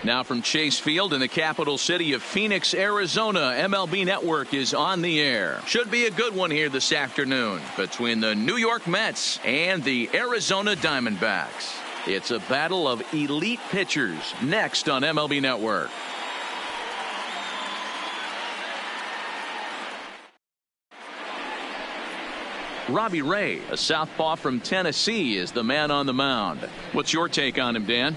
Now from Chase Field in the capital city of Phoenix, Arizona, MLB Network is on the air. Should be a good one here this afternoon between the New York Mets and the Arizona Diamondbacks. It's a battle of elite pitchers next on MLB Network. Robbie Ray, a southpaw from Tennessee, is the man on the mound. What's your take on him, Dan?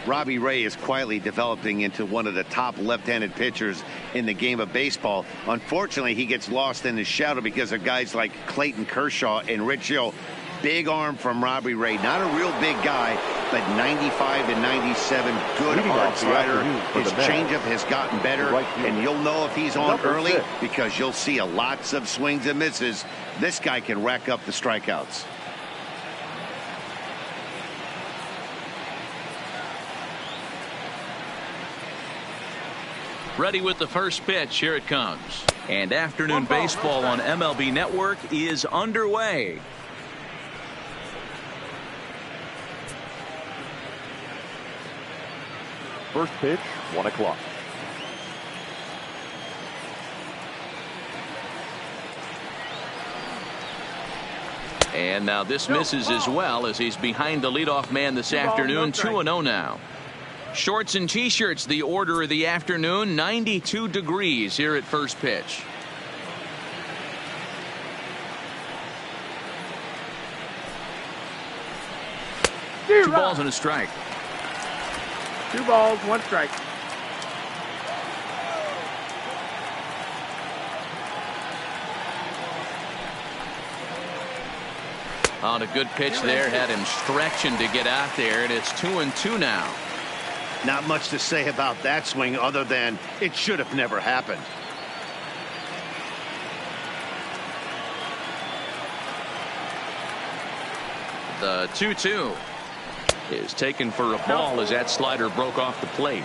Robbie Ray is quietly developing into one of the top left-handed pitchers in the game of baseball. Unfortunately, he gets lost in his shadow because of guys like Clayton Kershaw and Rich Hill. Big arm from Robbie Ray. Not a real big guy, but 95 and 97, good hard slider. His changeup has gotten better, and you'll know if he's on early because you'll see lots of swings and misses. This guy can rack up the strikeouts. Ready with the first pitch. Here it comes. And afternoon baseball on MLB Network is underway. First pitch, 1 o'clock. And now this misses as well as he's behind the leadoff man this afternoon. 2-0 now. Shorts and T-shirts, the order of the afternoon. 92 degrees here at first pitch. Two balls and a strike. 2 balls, 1 strike. On a good pitch there, had him stretching to get out there, and it's 2-2 now. Not much to say about that swing other than it should have never happened. The 2-2 is taken for a ball as that slider broke off the plate.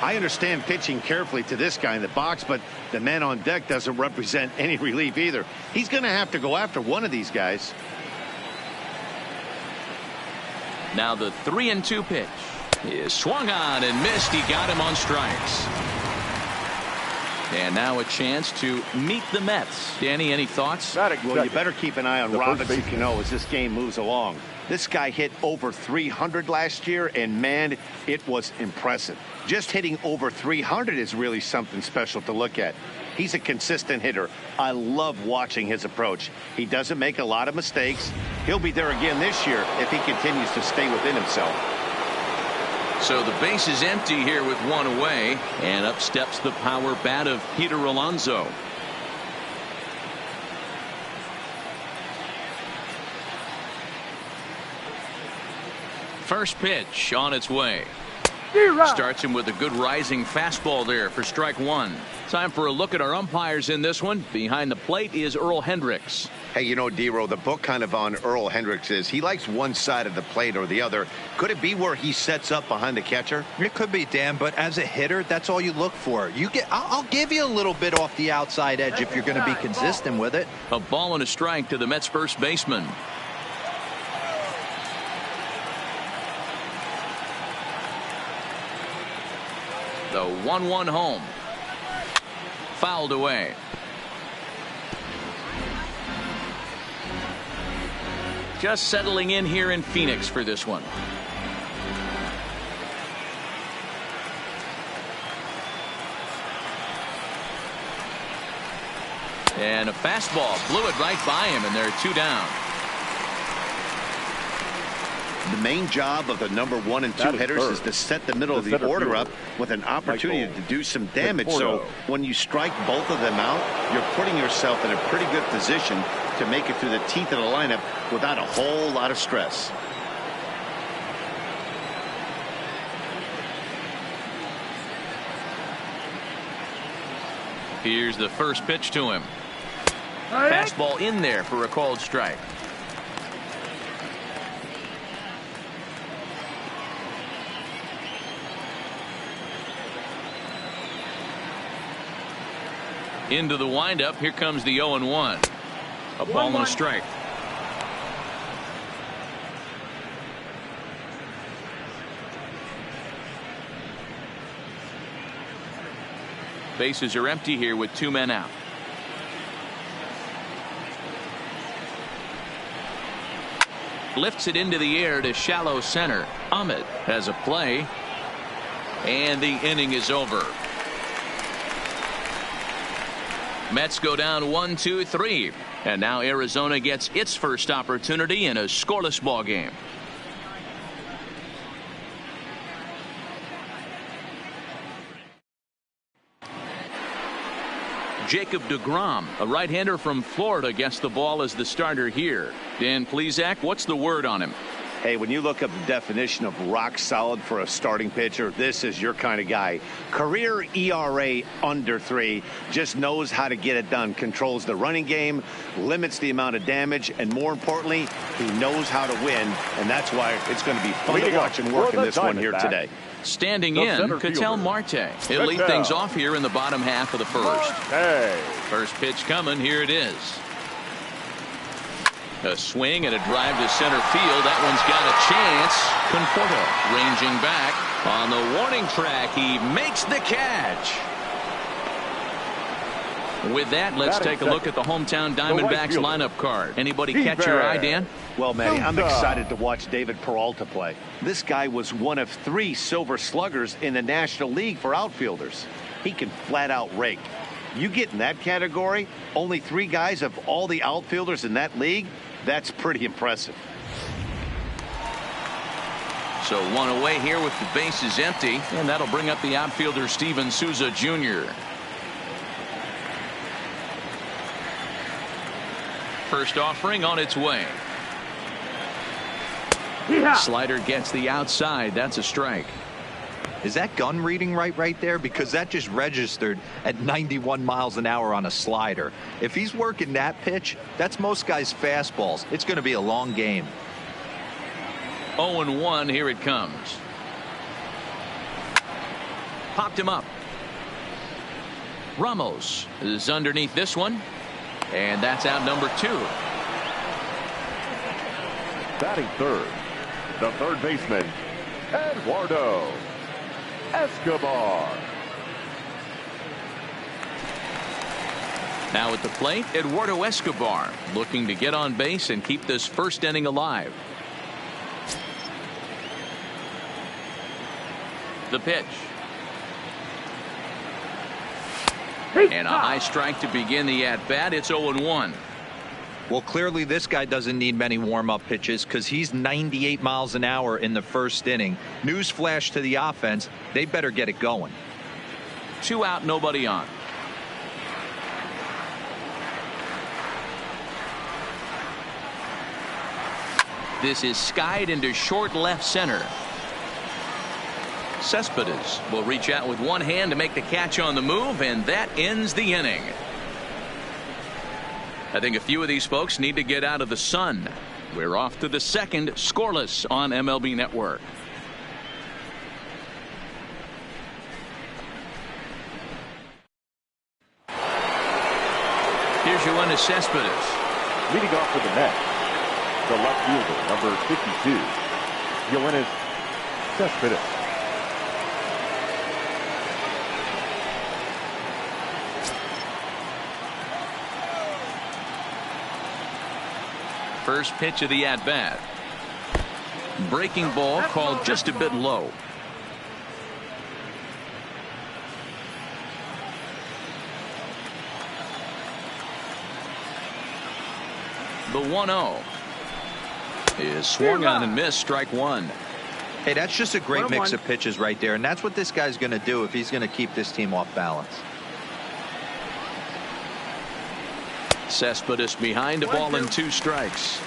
I understand pitching carefully to this guy in the box, but the man on deck doesn't represent any relief either. He's going to have to go after one of these guys. Now the 3-2 pitch is swung on and missed. He got him on strikes. And now a chance to meet the Mets. Danny, any thoughts? Well, you better keep an eye on Robinson Cano as this game moves along. This guy hit over 300 last year, and man, it was impressive. Just hitting over 300 is really something special to look at. He's a consistent hitter. I love watching his approach. He doesn't make a lot of mistakes. He'll be there again this year if he continues to stay within himself. So the base is empty here with 1 away, and up steps the power bat of Peter Alonso. First pitch on its way. Starts him with a good rising fastball there for strike 1. Time for a look at our umpires in this one. Behind the plate is Earl Hendricks. Hey, you know, D-Row, the book kind of on Earl Hendricks is he likes one side of the plate or the other. Could it be where he sets up behind the catcher? It could be, Dan, but as a hitter, that's all you look for. I'll give you a little bit off the outside edge if you're going to be consistent with it. A ball and a strike to the Mets first baseman. The 1-1 home. Fouled away. Just settling in here in Phoenix for this one. And a fastball blew it right by him, and they're 2 down. The main job of the number 1 and 2 hitters is to set the middle of the order up with an opportunity to do some damage. So when you strike both of them out, you're putting yourself in a pretty good position to make it through the teeth of the lineup without a whole lot of stress. Here's the first pitch to him. Fastball in there for a called strike. Into the windup. Here comes the 0-1. A ball and a strike. Bases are empty here with 2 men out. Lifts it into the air to shallow center. Ahmed has a play. And the inning is over. Mets go down 1-2-3. And now Arizona gets its first opportunity in a scoreless ball game. Jacob deGrom, a right-hander from Florida, gets the ball as the starter here. Dan Plesac, what's the word on him? Hey, when you look up the definition of rock solid for a starting pitcher, this is your kind of guy. Career ERA under 3, just knows how to get it done, controls the running game, limits the amount of damage, and more importantly, he knows how to win, and that's why it's going to be fun to watch and work in this one here today. Standing in, Ketel Marte. He'll lead things off here in the bottom half of the first. First pitch coming. Here it is. A swing and a drive to center field. That one's got a chance. Conforto ranging back on the warning track. He makes the catch. With that, let's take a look at the hometown Diamondbacks lineup card. Anybody catch your eye, Dan? Well, Manny, I'm excited to watch David Peralta play. This guy was one of 3 silver sluggers in the National League for outfielders. He can flat out rake. You get in that category, only 3 guys of all the outfielders in that league, that's pretty impressive. So 1 away here with the bases empty, and that'll bring up the outfielder Steven Souza Jr. First offering on its way. Slider gets the outside. That's a strike. Is that gun reading right there? Because that just registered at 91 miles an hour on a slider. If he's working that pitch, that's most guys' fastballs. It's going to be a long game. 0-1. Here it comes. Popped him up. Ramos is underneath this one. And that's out number 2. Batting third, the third baseman, Eduardo Escobar. Now at the plate, Eduardo Escobar looking to get on base and keep this first inning alive. The pitch. And a high strike to begin the at-bat. It's 0-1. Well, clearly this guy doesn't need many warm-up pitches because he's 98 miles an hour in the first inning. Newsflash to the offense, they better get it going. 2 out, nobody on. This is skied into short left center. Cespedes will reach out with one hand to make the catch on the move, and that ends the inning. I think a few of these folks need to get out of the sun. We're off to the second, scoreless on MLB Network. Here's Yoenis Cespedes. Leading off for the Mets, the left fielder, number 52, Yoenis Cespedes. First pitch of the at-bat. Breaking ball called just a bit low. The 1-0 is swung on and missed. Strike 1. Hey, that's just a great mix of pitches right there, and that's what this guy's going to do if he's going to keep this team off balance. Cespedes behind the ball and 2 strikes.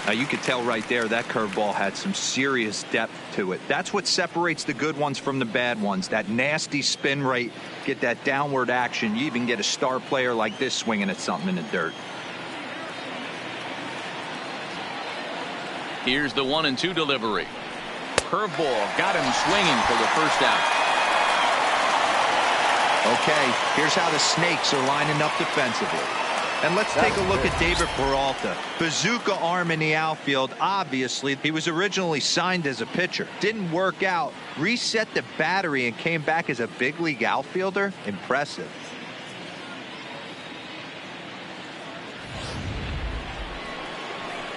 Now you could tell right there that curveball had some serious depth to it. That's what separates the good ones from the bad ones. That nasty spin rate, get that downward action. You even get a star player like this swinging at something in the dirt. Here's the 1-2 delivery. Curveball got him swinging for the first out. Okay, here's how the Snakes are lining up defensively. And let's take a look at David Peralta. Bazooka arm in the outfield. Obviously, he was originally signed as a pitcher. Didn't work out. Reset the battery and came back as a big league outfielder. Impressive.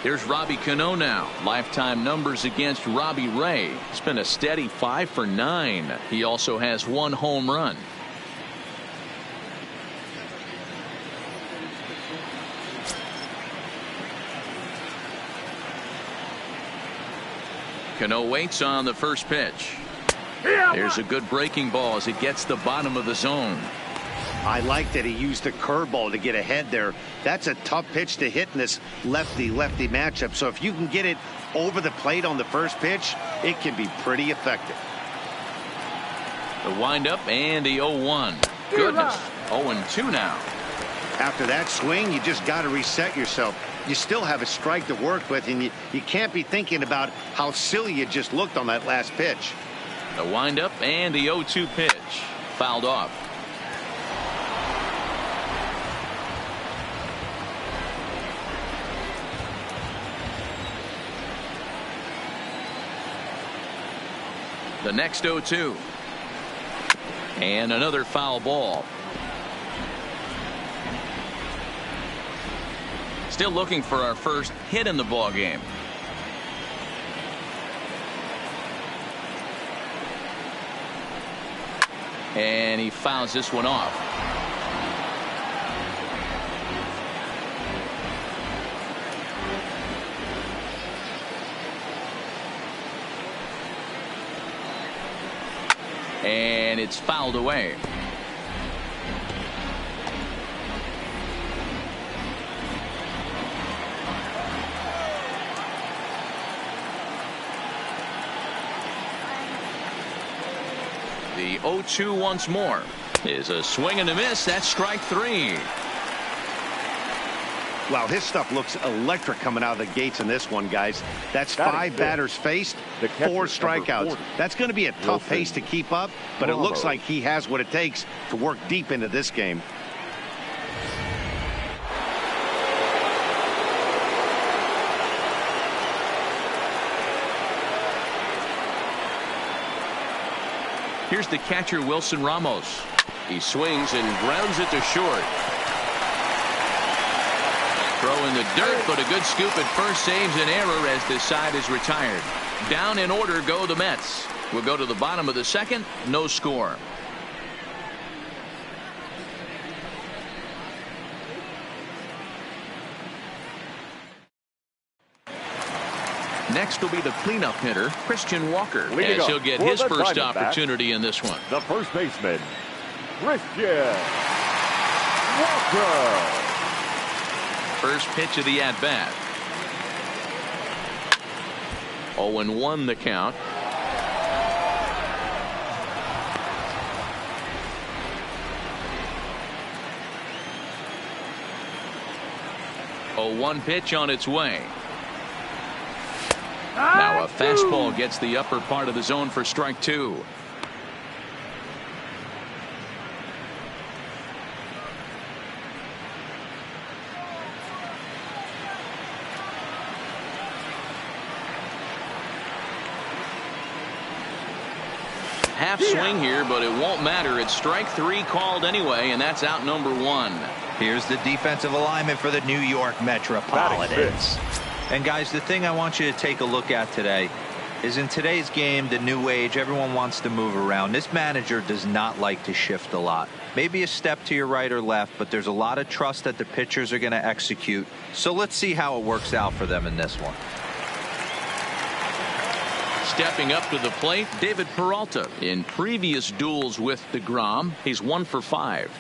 Here's Robbie Cano now. Lifetime numbers against Robbie Ray. It's been a steady 5 for 9. He also has 1 home run. Cano waits on the first pitch. There's a good breaking ball as it gets the bottom of the zone. I like that he used the curveball to get ahead there. That's a tough pitch to hit in this lefty-lefty matchup. So if you can get it over the plate on the first pitch, it can be pretty effective. The windup and the 0-1. Goodness. 0-2 now. After that swing, you just got to reset yourself. You still have a strike to work with, and you can't be thinking about how silly you just looked on that last pitch. The windup and the 0-2 pitch. Fouled off. The next 0-2. And another foul ball. Still looking for our first hit in the ball game. And he fouls this one off. And it's fouled away. The 0-2 once more is a swing and a miss. That's strike 3. Wow, his stuff looks electric coming out of the gates in this one, guys. That's 5 batters faced, 4 strikeouts. That's going to be a tough pace to keep up, but it looks like he has what it takes to work deep into this game. Here's the catcher, Wilson Ramos. He swings and grounds it to short. Throw in the dirt, but a good scoop at first saves an error as this side is retired. Down in order go the Mets. We'll go to the bottom of the second. No score. Next will be the cleanup hitter, Christian Walker, as he'll get his first opportunity in this one. The first baseman, Christian Walker. First pitch of the at-bat. 0-1 the count. A 1 pitch on its way. Now a fastball gets the upper part of the zone for strike 2. Half swing here, but it won't matter. It's strike 3 called anyway, and that's out number 1. Here's the defensive alignment for the New York Metropolitans. And guys, the thing I want you to take a look at today is in today's game, the new age, everyone wants to move around. This manager does not like to shift a lot. Maybe a step to your right or left, but there's a lot of trust that the pitchers are going to execute. So let's see how it works out for them in this one. Stepping up to the plate, David Peralta. In previous duels with DeGrom, he's 1 for 5.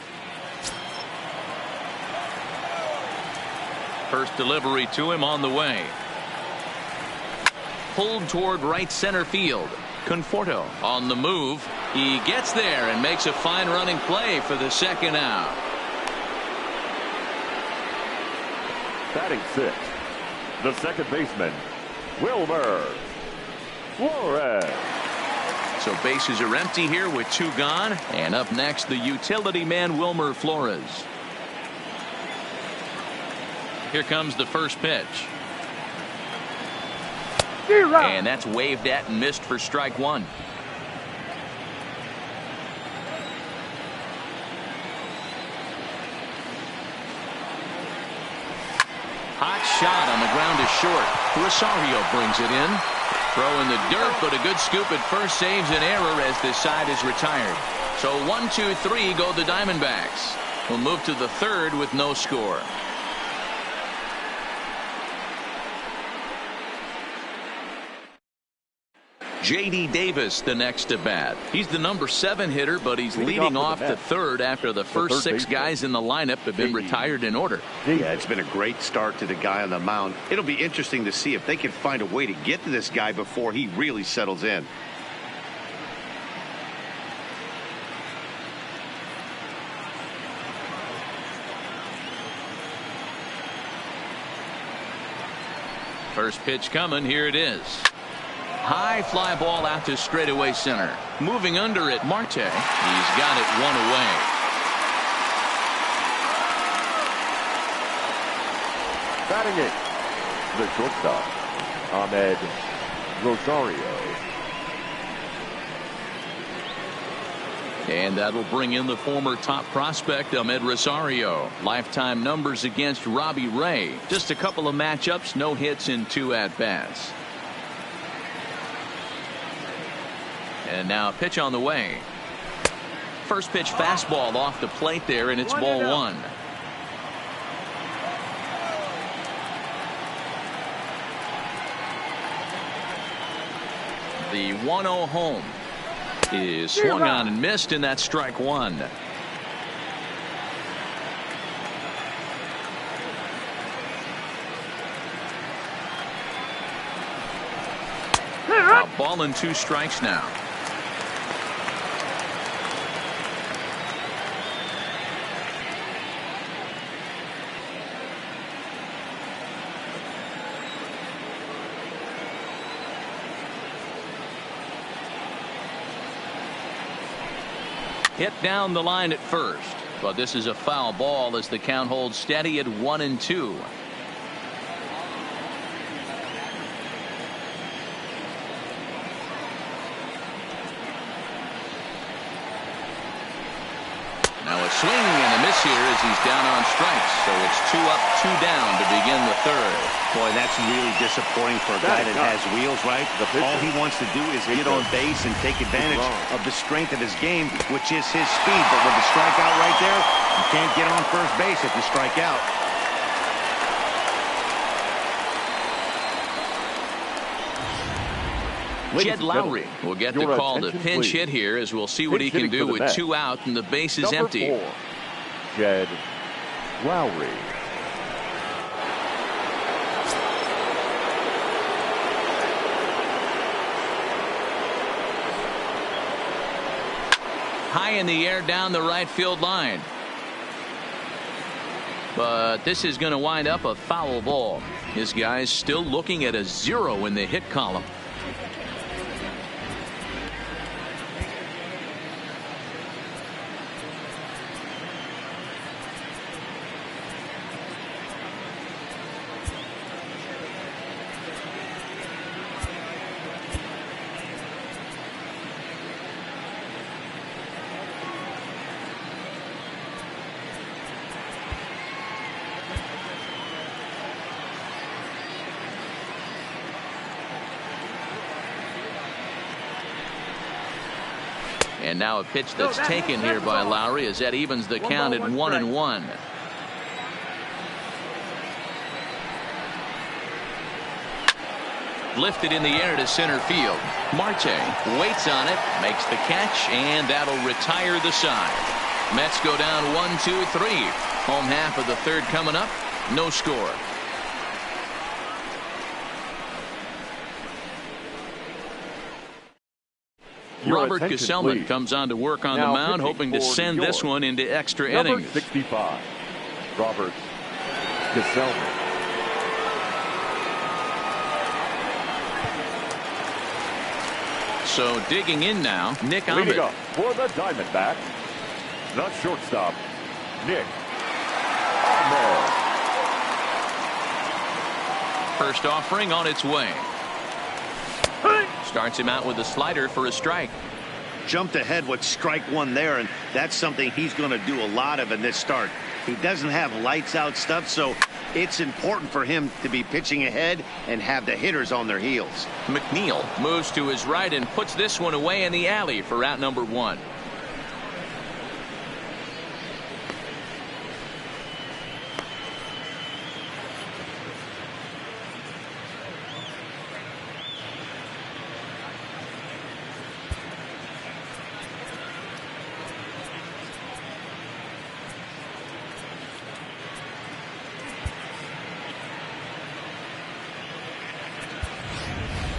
First delivery to him on the way. Pulled toward right center field. Conforto on the move. He gets there and makes a fine running play for the second out. Batting 6, the second baseman, Wilmer Flores. So bases are empty here with 2 gone. And up next, the utility man, Wilmer Flores. Here comes the first pitch. And that's waved at and missed for strike one. Hot shot on the ground is short. Rosario brings it in. Throw in the dirt, but a good scoop at first saves an error as this side is retired. So 1, 2, 3 go the Diamondbacks. We'll move to the third with no score. J.D. Davis the next to bat. He's the number 7 hitter, but he's leading off the third after the first 6 guys in the lineup have been retired in order. Yeah, it's been a great start to the guy on the mound. It'll be interesting to see if they can find a way to get to this guy before he really settles in. First pitch coming. Here it is. High fly ball out to straightaway center. Moving under it, Marte. He's got it 1 away. Batting it, the shortstop, Ahmed Rosario. And that'll bring in the former top prospect, Ahmed Rosario. Lifetime numbers against Robbie Ray. Just a couple of matchups, no hits in 2 at-bats. And now a pitch on the way. First pitch fastball off the plate there, and it's ball 1. The 1-0 home is swung on and missed, and that's strike 1. A ball and 2 strikes now. Hit down the line at first, but this is a foul ball as the count holds steady at 1-2. Now a swing and a miss here as he's down on strikes, so it's 2 up, 2 down to begin the third. Boy, that's really disappointing for a guy that has wheels, right? All he wants to do is get on base and take advantage of the strength of his game, which is his speed. But with the strikeout right there, you can't get on first base if you strike out. Jed Lowry will get the call to pinch hit here, as we'll see what he can do with 2 out and the base is empty. 4, Jed Lowry. High in the air down the right field line. But this is going to wind up a foul ball. His guy's still looking at a 0 in the hit column. And now a pitch that's taken here by Lowry as that evens the count at 1-1. Lifted in the air to center field. Marte waits on it, makes the catch, and that'll retire the side. Mets go down 1-2-3. Home half of the third coming up. No score. Robert Gesellman comes on to work on the mound, hoping to send this one into extra innings. 65, Robert Gesellman. So digging in now, Nick Ahmed. Leading up for the Diamondbacks, the shortstop, Nick Ahmed. First offering on its way. Starts him out with a slider for a strike. Jumped ahead with strike one there, and that's something he's going to do a lot of in this start. He doesn't have lights out stuff, so it's important for him to be pitching ahead and have the hitters on their heels. McNeil moves to his right and puts this one away in the alley for out number one.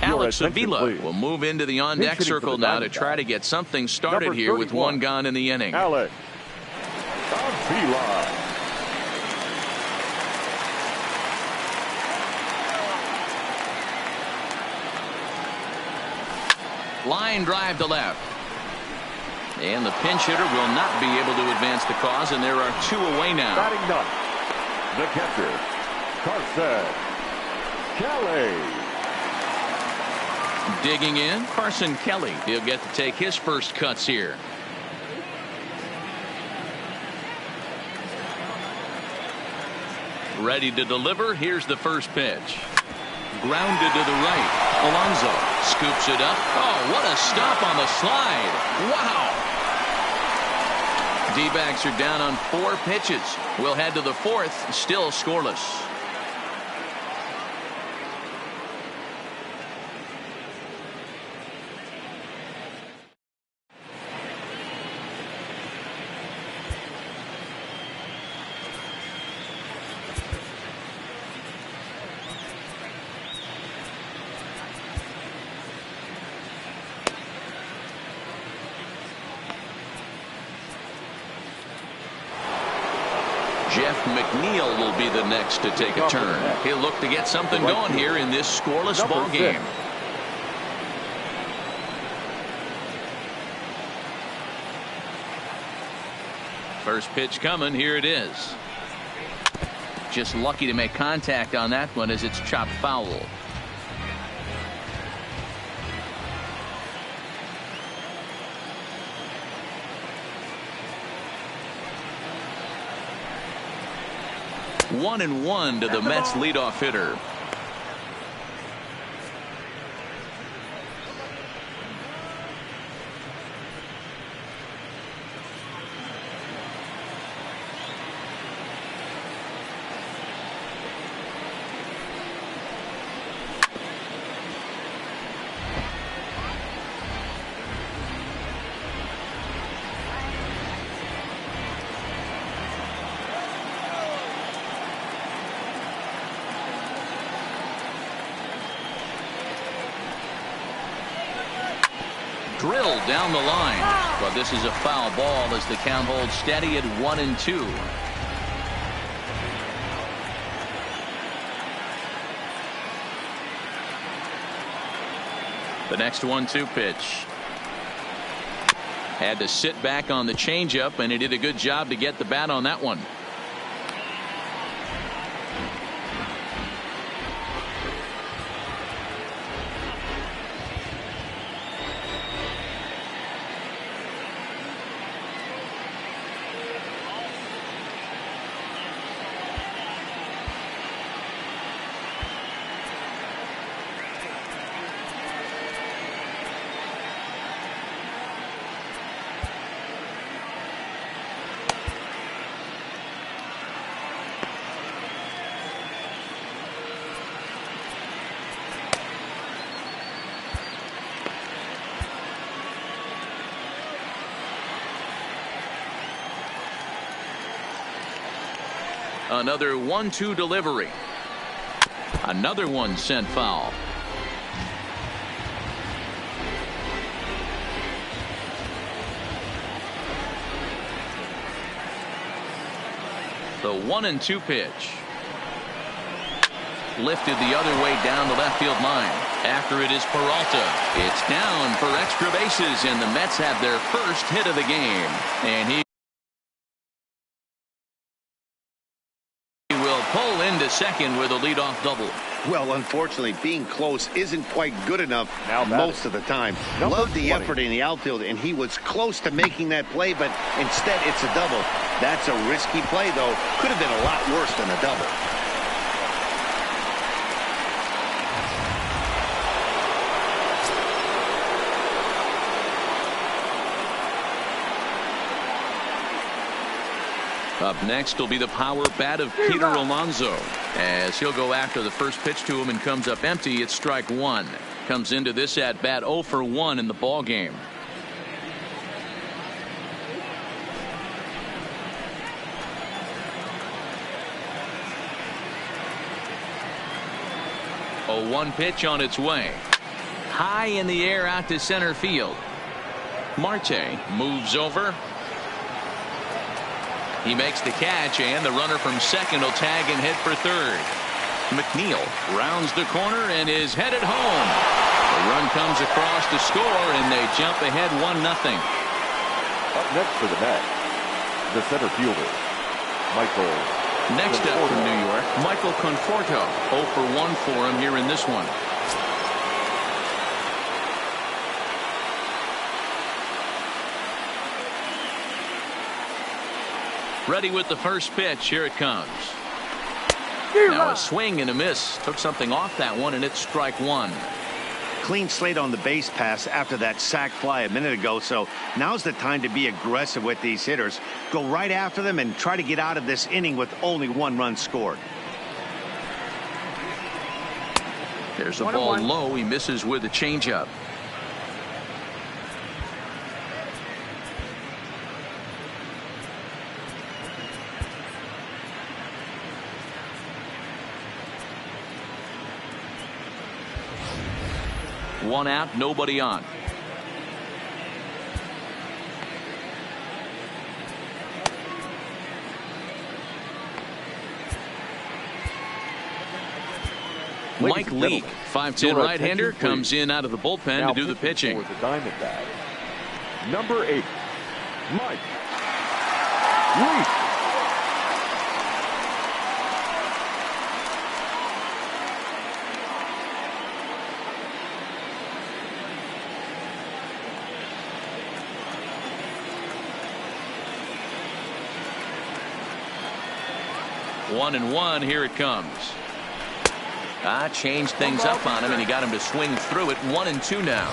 Alex Avila will move into the on-deck circle now to try to get something started here with one gone in the inning. Alex Avila. Line drive to left. And the pinch hitter will not be able to advance the cause, and there are two away now. Batting ninth, the catcher, Carson Kelly. Digging in, Carson Kelly. He'll get to take his first cuts here. Ready to deliver. Here's the first pitch. Grounded to the right. Alonso scoops it up. Oh, what a stop on the slide. Wow. D-backs are down on 4 pitches. We'll head to the 4th, still scoreless. Jeff McNeil will be the next to take a turn. He'll look to get something going here in this scoreless ball game. First pitch coming. Here it is. Just lucky to make contact on that one as it's chopped foul. One and one to the Mets leadoff hitter. Drilled down the line, but this is a foul ball as the count holds steady at 1-2. The next 1-2 pitch. Had to sit back on the changeup, and he did a good job to get the bat on that one. Another 1-2 delivery. Another one sent foul. The 1-2 pitch. Lifted the other way down the left field line. After it is Peralta. It's down for extra bases, and the Mets have their first hit of the game. And he will pull into second with a leadoff double. Well, unfortunately, being close isn't quite good enough most of the time. Loved the effort in the outfield, and he was close to making that play, but instead it's a double. That's a risky play, though. Could have been a lot worse than a double. Up next will be the power bat of Peter Alonso, as he'll go after the first pitch to him and comes up empty. It's strike one. Comes into this at bat 0 for 1 in the ball game. A 1 pitch on its way. High in the air out to center field. Marte moves over. He makes the catch, and the runner from second will tag and hit for third. McNeil rounds the corner and is headed home. The run comes across to score, and they jump ahead 1-0. Up next for the Mets, the center fielder, Michael. Next up from New York, Michael Conforto. 0 for 1 for him here in this one. Ready with the first pitch. Here it comes. Now a swing and a miss. Took something off that one, and it's strike one. Clean slate on the base pass after that sac fly a minute ago, so now's the time to be aggressive with these hitters. Go right after them and try to get out of this inning with only 1 run scored. There's a ball low. He misses with a changeup. One out, nobody on. Mike Leake, 5'10" right-hander, comes in out of the bullpen to do the pitching. For the Diamondbacks, number 8, Mike Leake. One and one. Here it comes. Changed things up on him, and he got him to swing through it. 1-2 now.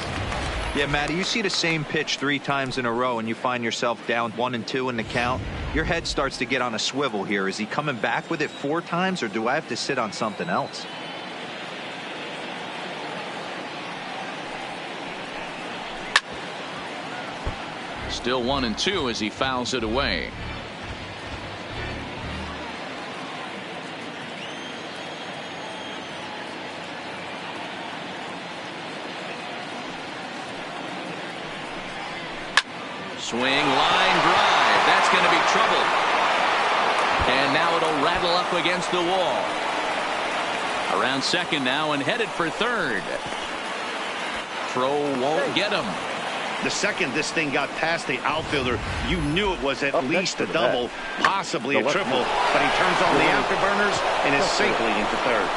Yeah, Matty, you see the same pitch 3 times in a row, and you find yourself down 1-2 in the count. Your head starts to get on a swivel here. Is he coming back with it 4 times, or do I have to sit on something else? Still 1-2 as he fouls it away. Swing, line drive. That's going to be trouble. And now it'll rattle up against the wall. Around second now and headed for third. Throw won't get him. The second this thing got past the outfielder, you knew it was at least a double, possibly a triple, but he turns on the afterburners and is safely into third.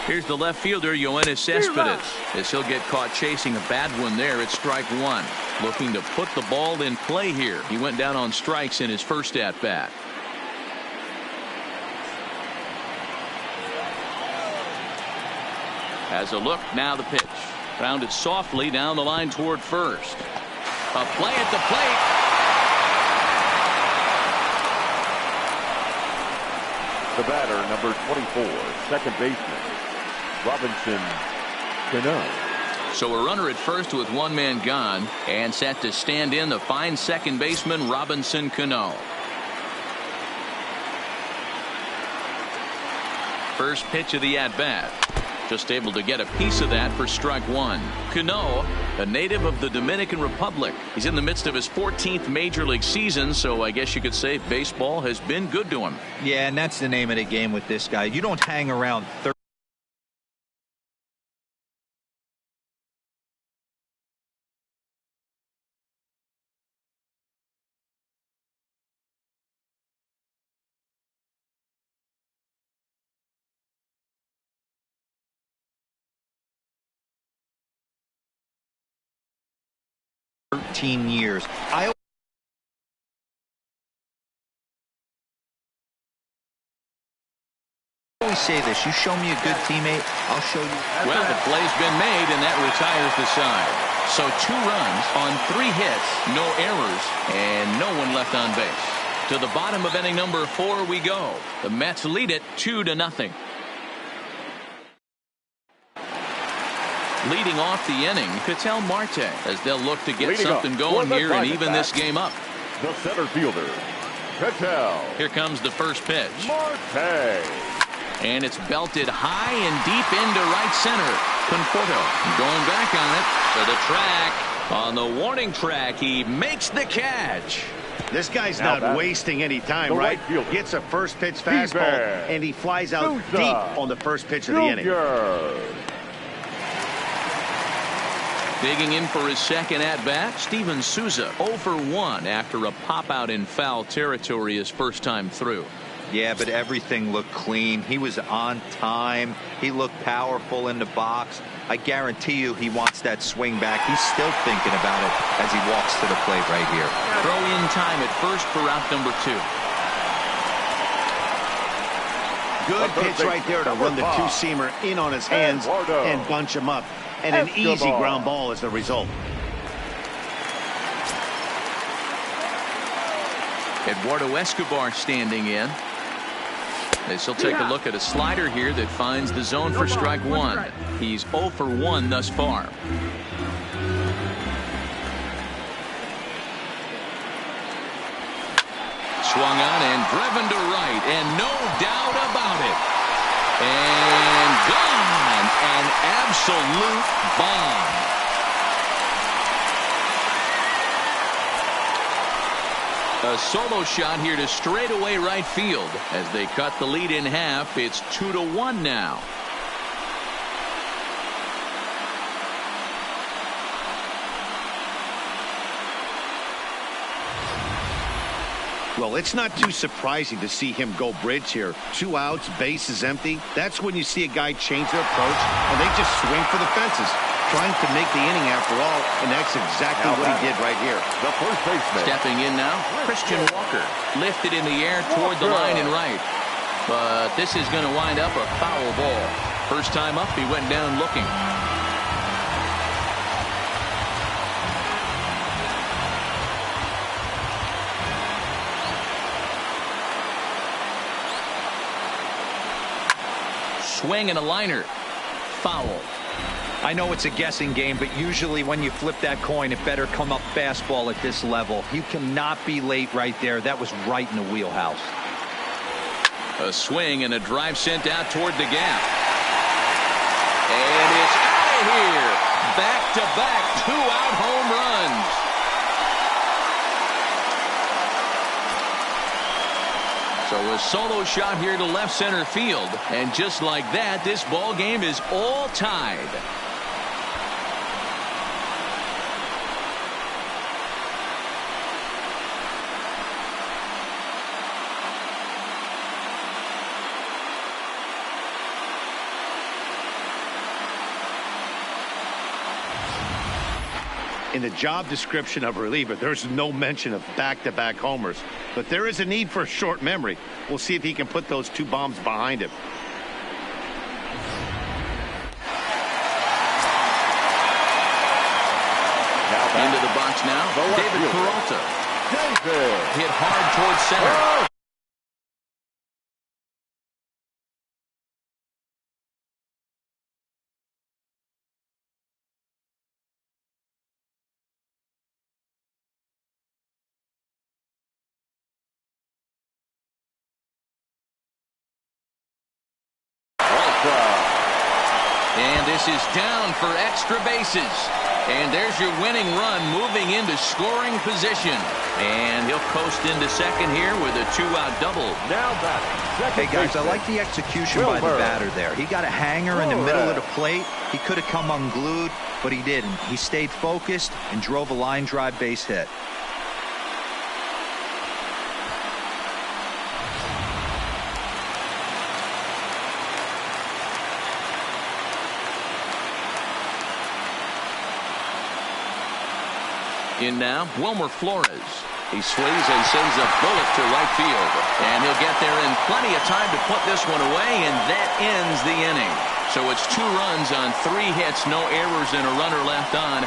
Here's the left fielder, Yoenis Cespedes, as he'll get caught chasing a bad one there. It's strike one. Looking to put the ball in play here. He went down on strikes in his first at bat. Has a look, now the pitch. Found it softly down the line toward first. A play at the plate. The batter, number 24, second baseman, Robinson Cano. So a runner at first with one man gone, and set to stand in the fine second baseman Robinson Cano. First pitch of the at-bat. Just able to get a piece of that for strike one. Cano, a native of the Dominican Republic. He's in the midst of his 14th major league season, so I guess you could say baseball has been good to him. Yeah, and that's the name of the game with this guy. You don't hang around 13 years. I always say this: you show me a good teammate, I'll show you. Well, the play's been made, and that retires the side. So 2 runs on 3 hits, no errors, and no one left on base. To the bottom of inning number 4 we go. The Mets lead it 2-0. Leading off the inning, Ketel Marte, as they'll look to get something going here and even this game up. The center fielder, Ketel. Here comes the first pitch. Marte. And it's belted high and deep into right center. Conforto going back on it to the track. On the warning track, he makes the catch. This guy's not wasting any time, right? Gets a first pitch fastball, and he flies out deep on the first pitch of the inning. Digging in for his second at-bat, Steven Souza 0 for 1 after a pop-out in foul territory his first time through. Yeah, but everything looked clean. He was on time. He looked powerful in the box. I guarantee you he wants that swing back. He's still thinking about it as he walks to the plate right here. Throw in time at first for out number 2. Good pitch right there to run the two-seamer in on his hands and bunch him up. And an easy ground ball is the result. Eduardo Escobar standing in. This will take a look at a slider here that finds the zone for strike 1. He's 0 for 1 thus far. Swung on and driven to right, and no doubt about it. And gone. An absolute bomb. A solo shot here to straightaway right field. As they cut the lead in half, it's 2-1 now. Well, it's not too surprising to see him go bridge here. 2 outs, bases empty. That's when you see a guy change their approach, and they just swing for the fences, trying to make the inning after all, and that's exactly what he did right here. The first baseman. Stepping in now, Christian Walker. Lifted in the air toward the line and right. But this is going to wind up a foul ball. First time up, he went down looking. Swing and a liner. Foul. I know it's a guessing game, but usually when you flip that coin, it better come up fastball at this level. You cannot be late right there. That was right in the wheelhouse. A swing and a drive sent out toward the gap. And it's out of here. Back-to-back 2-out home runs. So a solo shot here to left center field. And just like that, this ball game is all tied. In the job description of reliever, there's no mention of back-to-back homers. But there is a need for a short memory. We'll see if he can put those 2 bombs behind him. Into the box now, David Peralta. Hit hard towards center. This is down for extra bases. And there's your winning run moving into scoring position. And he'll coast into second here with a 2-out double. Now batting. Hey, guys, I like the execution by the batter there. He got a hanger in the middle of the plate. He could have come unglued, but he didn't. He stayed focused and drove a line drive base hit. In now, Wilmer Flores. He swings and sends a bullet to right field. And he'll get there in plenty of time to put this one away, and that ends the inning. So it's 2 runs on 3 hits, no errors, and a runner left on.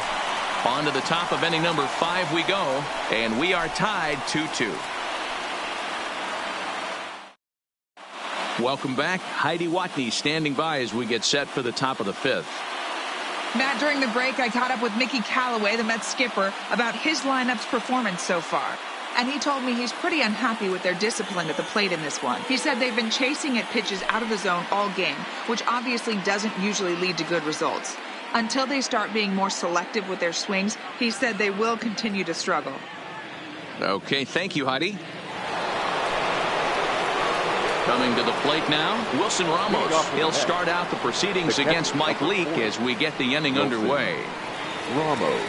On to the top of inning number 5 we go, and we are tied 2-2. Welcome back. Heidi Watney standing by as we get set for the top of the 5th. Matt, during the break, I caught up with Mickey Callaway, the Mets skipper, about his lineup's performance so far. And he told me he's pretty unhappy with their discipline at the plate in this one. He said they've been chasing at pitches out of the zone all game, which obviously doesn't usually lead to good results. Until they start being more selective with their swings, he said they will continue to struggle. Okay, thank you, Heidi. Coming to the plate now, Wilson Ramos. He'll start out the proceedings against Mike Leake as we get the inning underway. Ramos.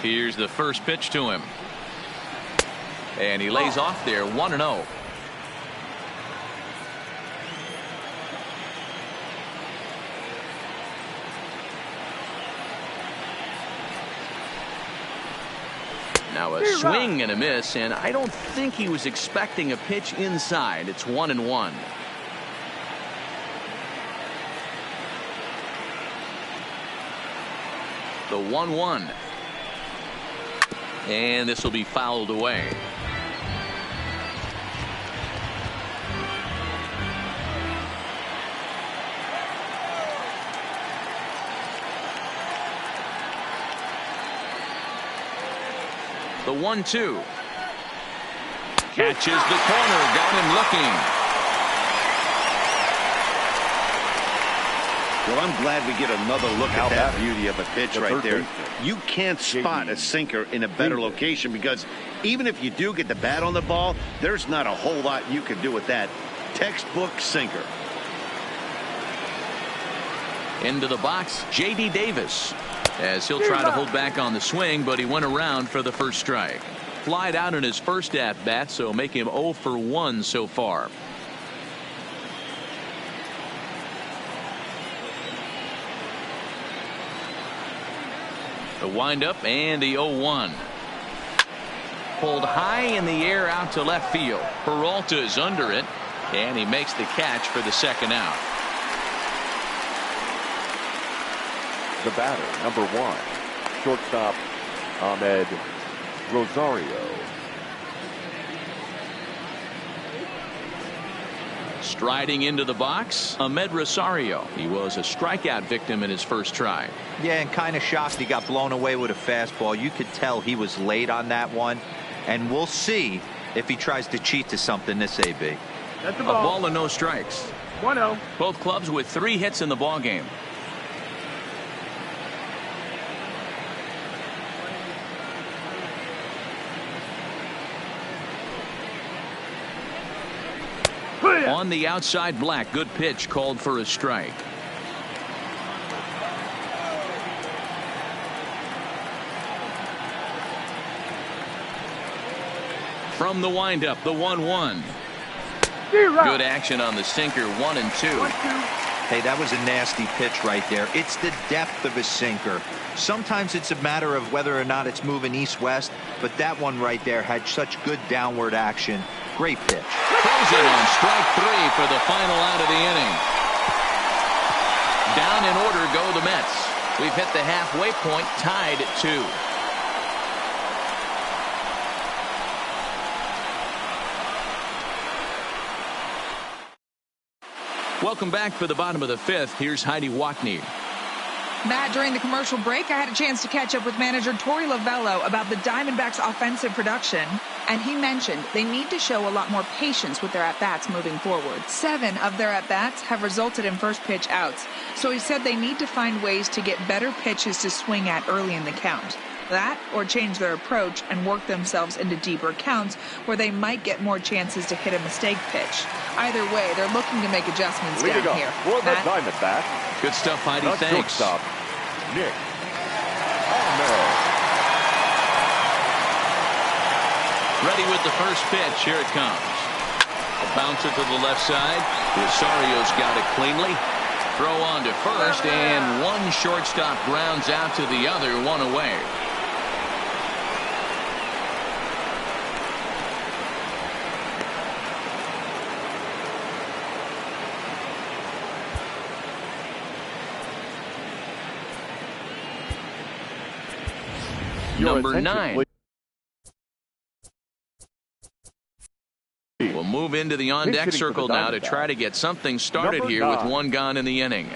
Here's the first pitch to him. And he lays off there, 1-0. Now a swing and a miss, and I don't think he was expecting a pitch inside. It's 1-1. The 1-1. And this will be fouled away. The 1-2. Catches the corner. Got him looking. Well, I'm glad we get another look at that beauty of a pitch right there. You can't spot a sinker in a better location, because even if you do get the bat on the ball, there's not a whole lot you can do with that. Textbook sinker. Into the box, J.D. Davis. As he'll try to hold back on the swing, but he went around for the first strike. Flied out in his first at-bat, so make him 0 for 1 so far. The windup and the 0-1. Pulled high in the air out to left field. Peralta's under it, and he makes the catch for the second out. The batter, number 1, shortstop Ahmed Rosario. Striding into the box, Ahmed Rosario. He was a strikeout victim in his first try. Yeah, and kind of shocked he got blown away with a fastball. You could tell he was late on that one, and we'll see if he tries to cheat to something this AB. That's the A ball. ball and no strikes. 1-0. Both clubs with 3 hits in the ball game. On the outside, Black. Good pitch, called for a strike. From the windup, the 1-1. Good action on the sinker, 1-2. Hey, that was a nasty pitch right there. It's the depth of a sinker. Sometimes it's a matter of whether or not it's moving east-west, but that one right there had such good downward action. Great pitch. Frozen on strike 3 for the final out of the inning. Down in order go the Mets. We've hit the halfway point, tied at 2. Welcome back for the bottom of the 5th. Here's Heidi Watney. Matt, during the commercial break, I had a chance to catch up with manager Torey Lovullo about the Diamondbacks' offensive production, and he mentioned they need to show a lot more patience with their at-bats moving forward. 7 of their at-bats have resulted in first-pitch outs, so he said they need to find ways to get better pitches to swing at early in the count. That, or change their approach and work themselves into deeper counts where they might get more chances to hit a mistake pitch. Either way, they're looking to make adjustments down here. For the Diamondbacks, Good stuff, Heidi. the Thanks. shortstop, Nick Ahmed. Ready with the first pitch. Here it comes. A bouncer to the left side. Rosario's got it cleanly. Throw on to first, and one shortstop grounds out to the other, one away. Number 9. We'll move into the on-deck circle now to try to get something started here with 1 gone in the inning.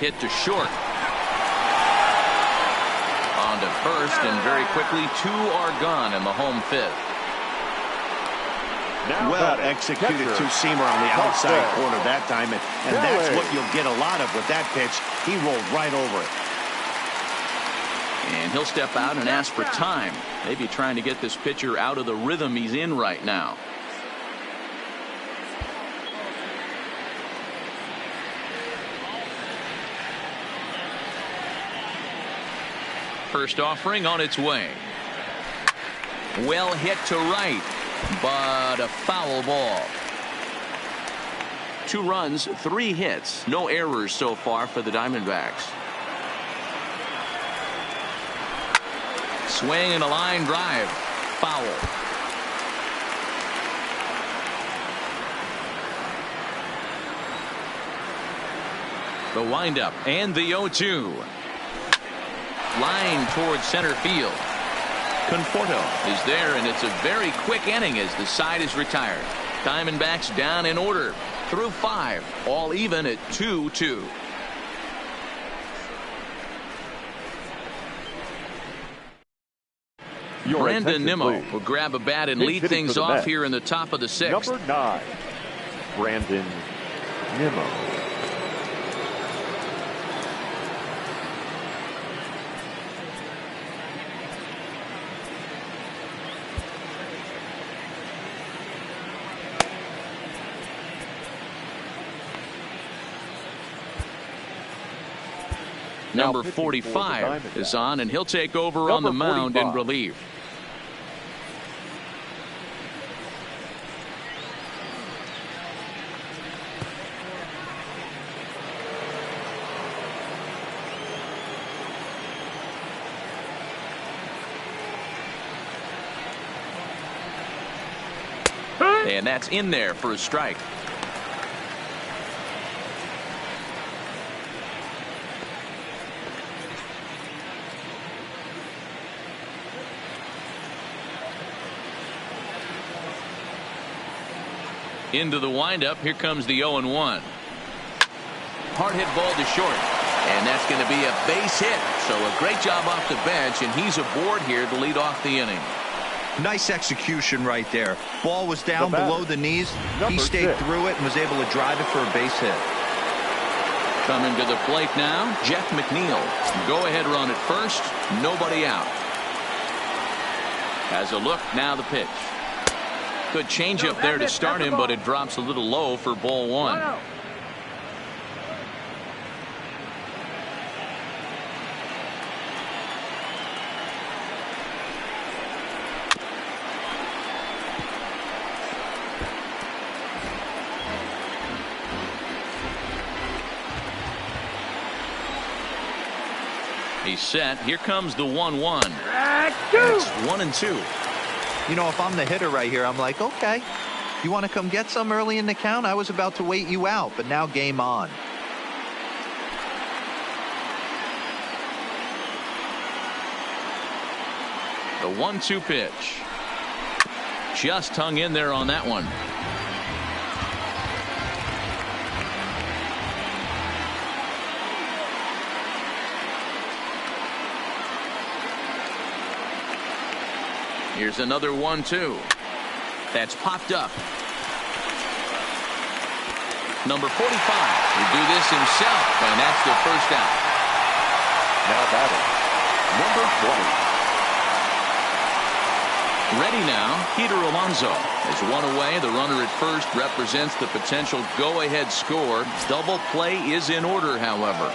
Hit to short. On to first, and very quickly 2 are gone in the home 5th. Well executed two-seamer on the outside corner that time, and that's what you'll get a lot of with that pitch. He rolled right over it. And he'll step out and ask for time. Maybe trying to get this pitcher out of the rhythm he's in right now. First offering on its way. Well hit to right, but a foul ball. 2 runs, 3 hits, no errors so far for the Diamondbacks. Swing and a line drive, foul. The windup and the 0-2. Line towards center field. Conforto is there, and it's a very quick inning as the side is retired. Diamondbacks down in order through 5, all even at 2-2. Brandon Nimmo will grab a bat and lead things off here in the top of the 6th. Number 9, Brandon Nimmo. Number 45 is on, and he'll take over on the mound in relief. And that's in there for a strike. Into the windup. Here comes the 0-1. Hard hit ball to short. And that's going to be a base hit. So a great job off the bench, and he's aboard here to lead off the inning. Nice execution right there. Ball was down below the knees. He stayed through it and was able to drive it for a base hit. Coming to the plate now, Jeff McNeil. Go ahead run at first. Nobody out. Has a look. Now the pitch. Good changeup there to start him, but it drops a little low for ball one. He's set. Here comes the 1-1. It's 1-2. You know, if I'm the hitter right here, I'm like, okay, you want to come get some early in the count? I was about to wait you out, but now game on. The 1-2 pitch. Just hung in there on that one. Here's another 1-2. That's popped up. Number 45 will do this himself, and that's the first out. Now batting, number 20. Ready now, Peter Alonso. As one away, the runner at first represents the potential go-ahead score. Double play is in order, however.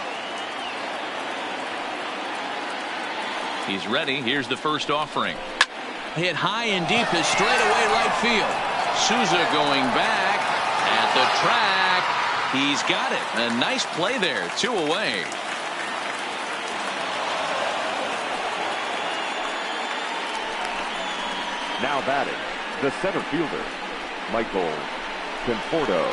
He's ready. Here's the first offering. Hit high and deep to straightaway right field. Souza going back at the track. He's got it. A nice play there. 2 away. Now batting, the center fielder, Michael Conforto.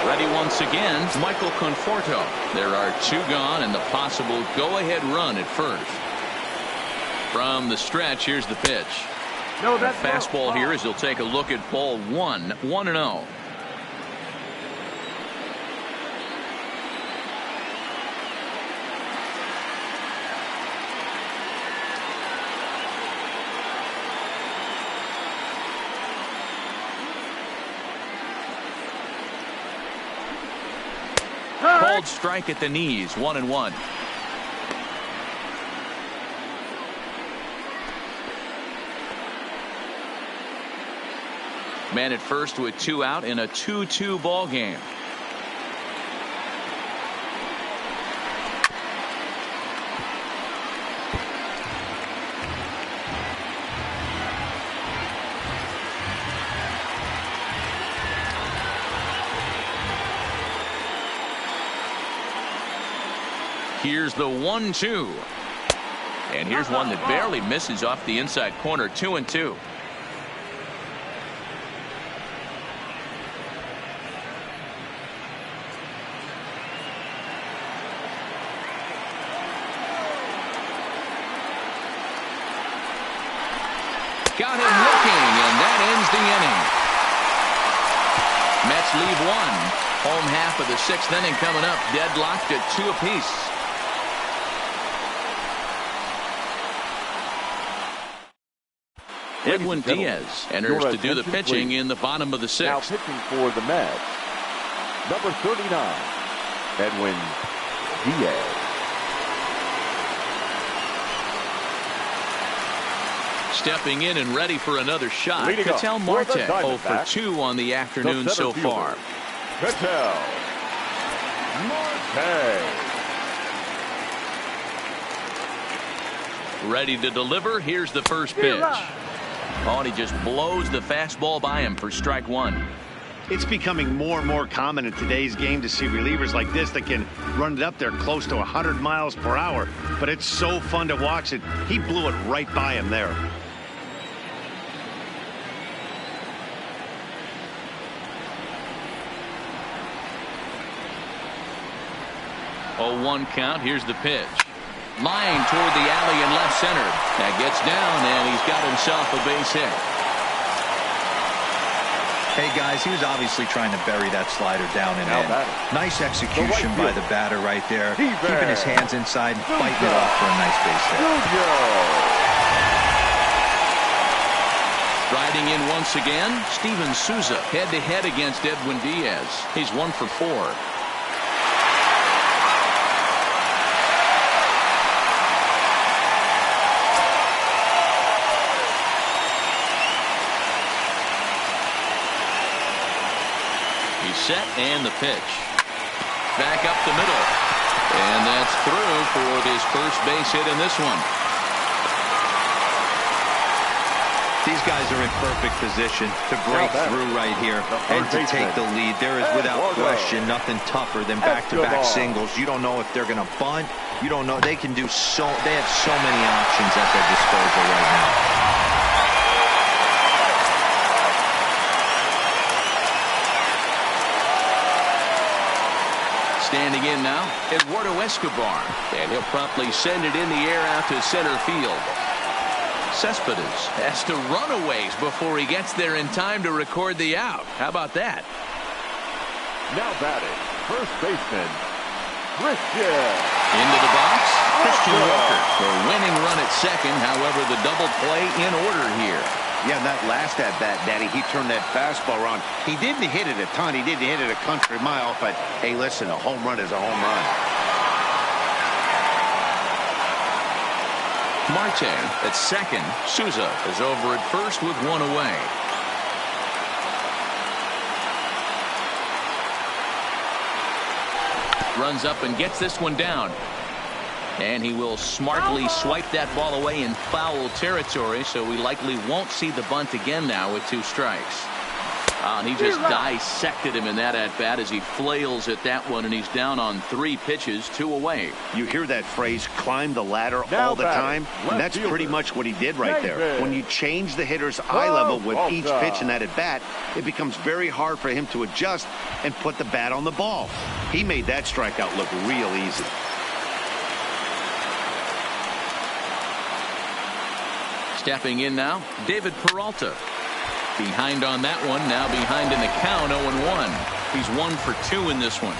Ready once again, Michael Conforto. There are 2 gone and the possible go-ahead run at first. From the stretch, here's the pitch. No, that's fastball here as he'll take a look at ball 1, 1-0. Called strike at the knees, 1-1. Man at first with 2 out in a 2-2 ball game. Here's the 1-2. And here's one that barely misses off the inside corner. 2-2. Got him looking, and that ends the inning. Mets lead 1. Home half of the 6th inning coming up. Deadlocked at 2 apiece. Edwin Diaz enters to do the pitching in the bottom of the 6th. Now pitching for the Mets, number 39, Edwin Diaz. Stepping in and ready for another shot. Leading Ketel up Marte for the 0 for Diamondbacks, 2 on the afternoon the so center far. fielder, Ketel Marte. Ready to deliver. Here's the first pitch. Oh, and he just blows the fastball by him for strike 1. It's becoming more and more common in today's game to see relievers like this that can run it up there close to 100 miles per hour. But it's so fun to watch it. He blew it right by him there. Oh, 1 count. Here's the pitch. Line toward the alley in left center. That gets down, and he's got himself a base hit. Hey, guys, he was obviously trying to bury that slider down and in. Nice execution by the batter right there. Keeping his hands inside and fighting it off for a nice base hit. Riding in once again, Steven Souza head-to-head against Edwin Diaz. He's 1 for 4. He's set and the pitch. Back up the middle. And that's through for his first base hit in this one. These guys are in perfect position to break through right here and to take the lead. There is, without question, nothing tougher than back-to-back singles. You don't know if they're going to bunt. You don't know. They can do so. They have so many options at their disposal right now. Standing in now, Eduardo Escobar, and he'll promptly send it in the air out to center field. Cespedes has to run a ways before he gets there in time to record the out. How about that? Now batting, first baseman, Christian. Into the box, Christian Walker. The winning run at second, however, the double play in order here. Yeah, that last at-bat, Daddy, he turned that fastball around. He didn't hit it a ton. He didn't hit it a country mile, but, hey, listen, a home run is a home run. Marte at second. Souza is over at first with one away. Runs up and gets this one down. And he will smartly swipe that ball away in foul territory, so we likely won't see the bunt again now with 2 strikes. And he just dissected him in that at-bat as he flails at that one, and he's down on 3 pitches, 2 away. You hear that phrase, climb the ladder, all the time? And that's pretty much what he did right there. When you change the hitter's eye level with each pitch in that at-bat, it becomes very hard for him to adjust and put the bat on the ball. He made that strikeout look real easy. Stepping in now, David Peralta. Behind on that one, now behind in the count, 0-1. He's 1 for 2 in this one.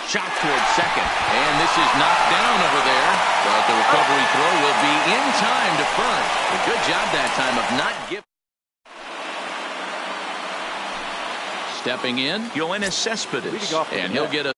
shot toward second. And this is knocked down over there. But the recovery throw will be in time to Fern. A good job that time of not giving. Stepping in, Yoenis Cespedes. And he'll get a